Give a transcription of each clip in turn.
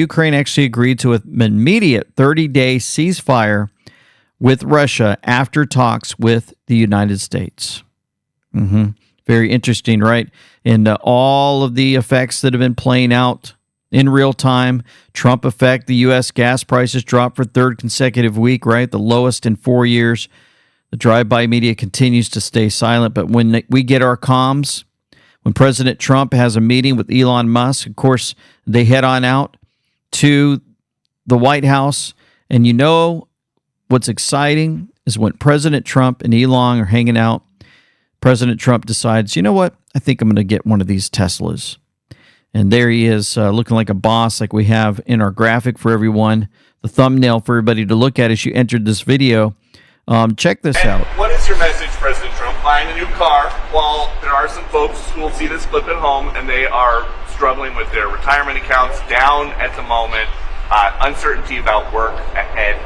Ukraine actually agreed to an immediate 30-day ceasefire with Russia after talks with the United States. Very interesting, right? And all of the effects that have been playing out in real time. Trump effect, the U.S. gas prices dropped for third consecutive week, right? The lowest in 4 years. The drive-by media continues to stay silent. But when we get our comms, when President Trump has a meeting with Elon Musk, of course, they head on out to the White House. And you know what's exciting is when President Trump and Elon are hanging out, President Trump decides, you know what? I think I'm going to get one of these Teslas. And there he is, looking like a boss, like we have in our graphic for everyone, the thumbnail for everybody to look at as you entered this video. Check this out. What is your message, President Trump? Buying a new car, while there are some folks who will see this clip at home and they are struggling with their retirement accounts down at the moment, uncertainty about work ahead.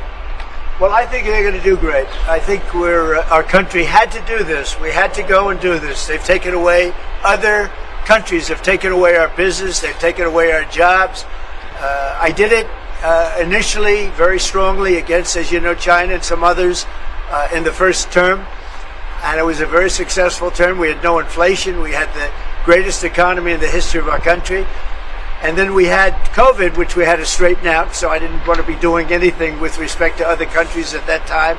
Well, I think they're going to do great. I think our country had to do this. We had to go and do this. They've taken away, other countries have taken away our business. They've taken away our jobs. I did it initially very strongly against, as you know, China and some others in the first term. And it was a very successful term. We had no inflation. We had the greatest economy in the history of our country. And then we had COVID, which we had to straighten out, so I didn't want to be doing anything with respect to other countries at that time.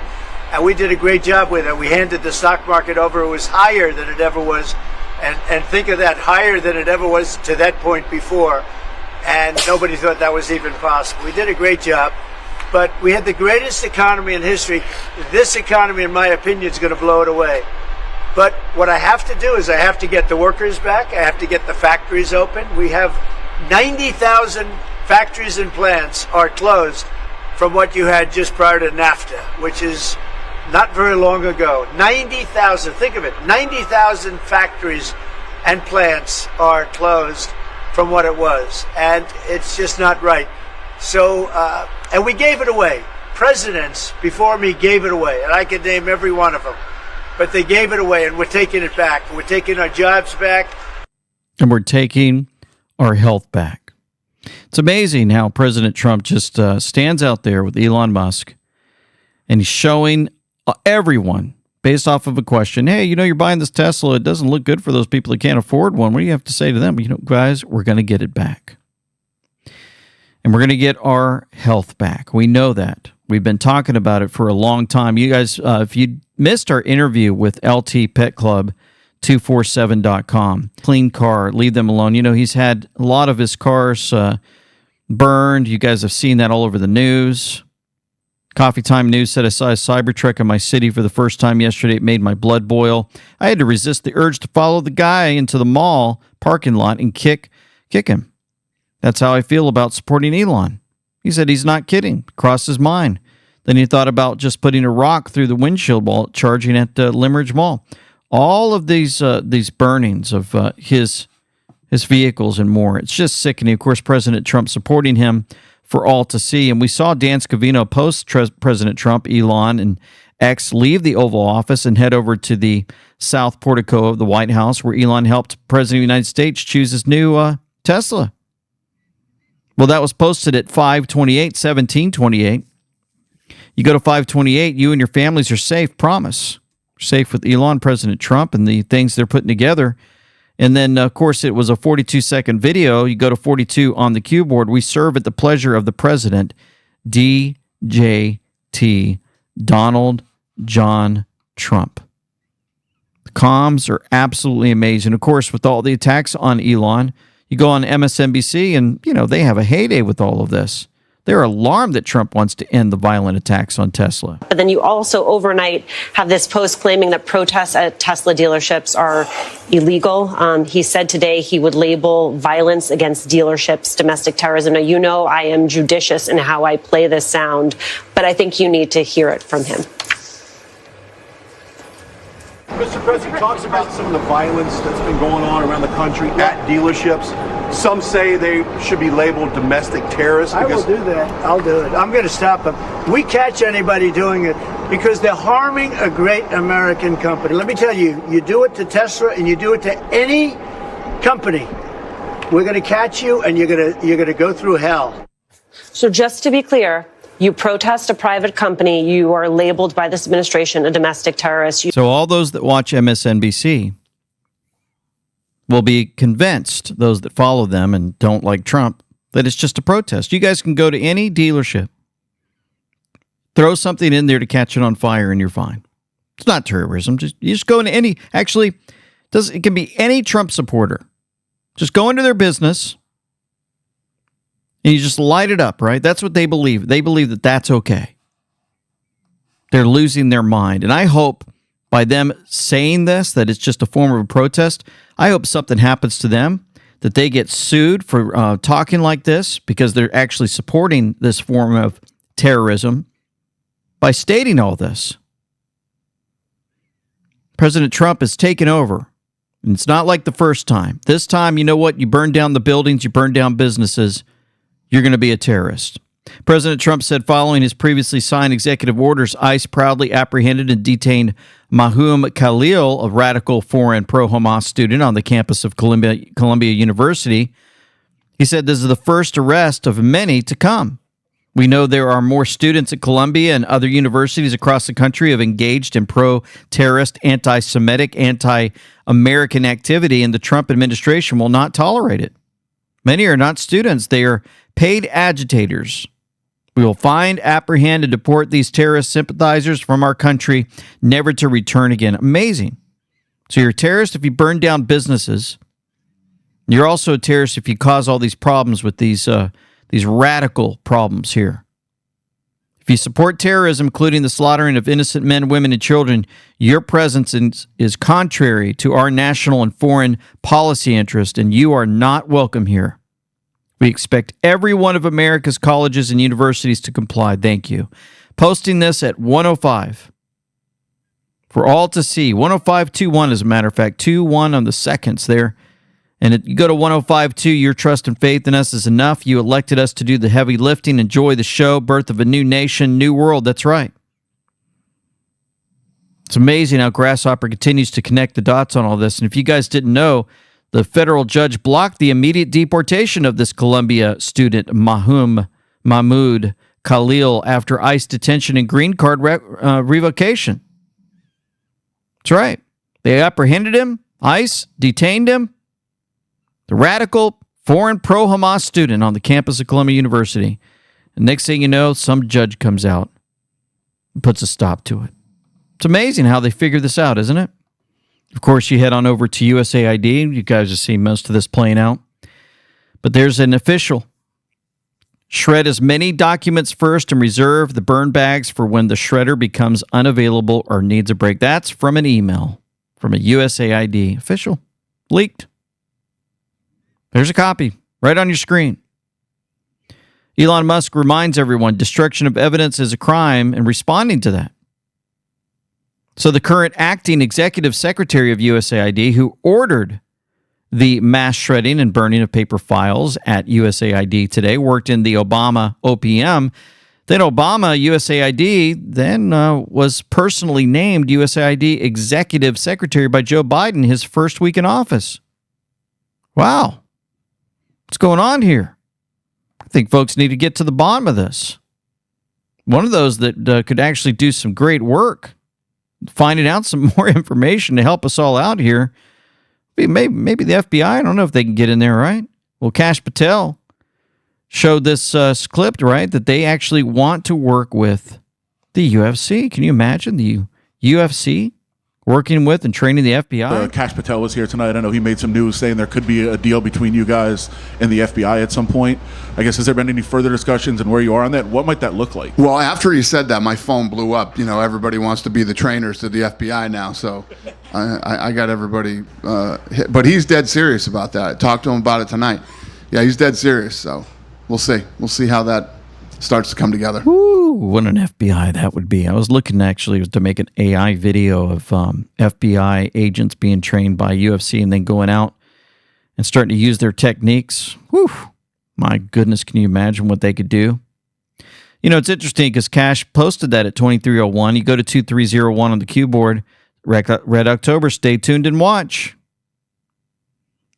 And we did a great job with it. We handed the stock market over. It was higher than it ever was. And think of that, higher than it ever was to that point before. And nobody thought that was even possible. We did a great job. But we had the greatest economy in history. This economy, in my opinion, is going to blow it away. But what I have to do is I have to get the workers back. I have to get the factories open. We have 90,000 factories and plants are closed from what you had just prior to NAFTA, which is not very long ago. 90,000, think of it, 90,000 factories and plants are closed from what it was. And it's just not right. So, and we gave it away. Presidents before me gave it away, and I could name every one of them. But they gave it away, and we're taking it back. We're taking our jobs back. And we're taking our health back. It's amazing how President Trump just stands out there with Elon Musk, and he's showing everyone, based off of a question, hey, you know, you're buying this Tesla. It doesn't look good for those people that can't afford one. What do you have to say to them? You know, guys, we're going to get it back. And we're going to get our health back. We know that. We've been talking about it for a long time. You guys, if you missed our interview with LT Pet Club, 247.com. Clean car, leave them alone. You know, he's had a lot of his cars burned. You guys have seen that all over the news. Coffee Time News said I saw a Cybertruck in my city for the first time yesterday. It made my blood boil. I had to resist the urge to follow the guy into the mall parking lot and kick him. That's how I feel about supporting Elon. He said he's not kidding. Crossed his mind. Then he thought about just putting a rock through the windshield while charging at Limerick Mall. All of these burnings of his vehicles and more. It's just sickening. Of course, President Trump supporting him for all to see. And we saw Dan Scavino post President Trump, Elon, and X leave the Oval Office and head over to the South Portico of the White House, where Elon helped President of the United States choose his new Tesla. Well, that was posted at 1728. You go to 528, you and your families are safe, promise. Safe with Elon, President Trump, and the things they're putting together. And then, of course, it was a 42-second video. You go to 42 on the cue board. We serve at the pleasure of the president, DJT, Donald John Trump. The comms are absolutely amazing. Of course, with all the attacks on Elon, you go on MSNBC and, you know, they have a heyday with all of this. They're alarmed that Trump wants to end the violent attacks on Tesla. But then you also overnight have this post claiming that protests at Tesla dealerships are illegal. He said today he would label violence against dealerships domestic terrorism. Now, you know I am judicious in how I play this sound, but I think you need to hear it from him. Mr. President talks about some of the violence that's been going on around the country at dealerships. Some say they should be labeled domestic terrorists. I will do that. I'll do it. I'm going to stop them. We catch anybody doing it because they're harming a great American company. Let me tell you, you do it to Tesla and you do it to any company, we're going to catch you and you're going to go through hell. So just to be clear, you protest a private company, you are labeled by this administration a domestic terrorist. So all those that watch MSNBC will be convinced, those that follow them and don't like Trump, that it's just a protest. You guys can go to any dealership, throw something in there to catch it on fire, and you're fine. It's not terrorism. You just go into any, actually, it can be any Trump supporter. Just go into their business and you just light it up, right? That's what they believe. They believe that that's okay. They're losing their mind. And I hope by them saying this, that it's just a form of a protest, I hope something happens to them, that they get sued for talking like this because they're actually supporting this form of terrorism by stating all this. President Trump has taken over. And it's not like the first time. This time, you know what? You burn down the buildings, you burn down businesses, you're going to be a terrorist. President Trump said following his previously signed executive orders, ICE proudly apprehended and detained Mahmoud Khalil, a radical foreign pro-Hamas student on the campus of Columbia University. He said this is the first arrest of many to come. We know there are more students at Columbia and other universities across the country have engaged in pro-terrorist, anti-Semitic, anti-American activity, and the Trump administration will not tolerate it. Many are not students. They are paid agitators. We will find, apprehend, and deport these terrorist sympathizers from our country, never to return again. Amazing. So you're a terrorist if you burn down businesses. You're also a terrorist if you cause all these problems with these radical problems here. If you support terrorism, including the slaughtering of innocent men, women, and children, your presence is contrary to our national and foreign policy interest, and you are not welcome here. We expect every one of America's colleges and universities to comply. Thank you. Posting this at 105 for all to see. 105.21, as a matter of fact. 21 on the seconds there. And you go to 105.2, your trust and faith in us is enough. You elected us to do the heavy lifting. Enjoy the show. Birth of a new nation, new world. That's right. It's amazing how Grasshopper continues to connect the dots on all this. And if you guys didn't know, the federal judge blocked the immediate deportation of this Columbia student, Mahmoud Khalil, after ICE detention and green card revocation. That's right. They apprehended him. ICE detained him. The radical foreign pro-Hamas student on the campus of Columbia University. And next thing you know, some judge comes out and puts a stop to it. It's amazing how they figure this out, isn't it? Of course, you head on over to USAID. You guys have seen most of this playing out. But there's an official. Shred as many documents first and reserve the burn bags for when the shredder becomes unavailable or needs a break. That's from an email from a USAID official. Leaked. There's a copy right on your screen. Elon Musk reminds everyone destruction of evidence is a crime and responding to that. So the current acting executive secretary of USAID, who ordered the mass shredding and burning of paper files at USAID today, worked in the Obama OPM. Then Obama, USAID, then was personally named USAID executive secretary by Joe Biden his first week in office. Wow. What's going on here? I think folks need to get to the bottom of this. One of those that could actually do some great work, finding out some more information to help us all out here. Maybe the FBI. I don't know if they can get in there, right? Well, Kash Patel showed this clip, right, that they actually want to work with the UFC. Can you imagine the UFC working with and training the FBI? Kash Patel was here tonight. I know he made some news saying there could be a deal between you guys and the FBI at some point. I guess, has there been any further discussions and where you are on that? What might that look like? Well, after he said that, my phone blew up. You know, everybody wants to be the trainers to the FBI now, so I got everybody hit. But he's dead serious about that. I talked to him about it tonight. Yeah, he's dead serious, so we'll see. We'll see how that starts to come together. Woo, what an FBI that would be. I was looking actually to make an AI video of FBI agents being trained by UFC and then going out and starting to use their techniques. Whew, my goodness, can you imagine what they could do? You know, it's interesting because Kash posted that at 2301. You go to 2301 on the Q board, Red October, stay tuned and watch.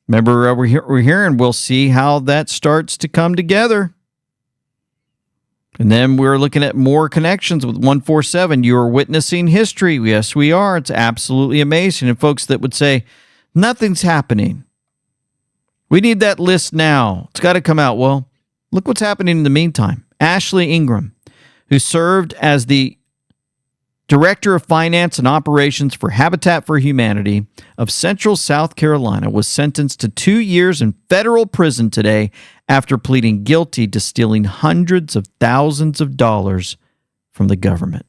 Remember, we're here and we'll see how that starts to come together. And then we're looking at more connections with 147. You are witnessing history. Yes, we are. It's absolutely amazing. And folks that would say, nothing's happening. We need that list now. It's got to come out. Well, look what's happening in the meantime. Ashley Ingram, who served as the Director of Finance and Operations for Habitat for Humanity of Central South Carolina, was sentenced to 2 years in federal prison today after pleading guilty to stealing hundreds of thousands of dollars from the government.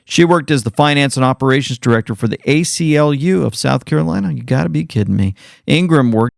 She worked as the Finance and Operations Director for the ACLU of South Carolina. You got to be kidding me. Ingram worked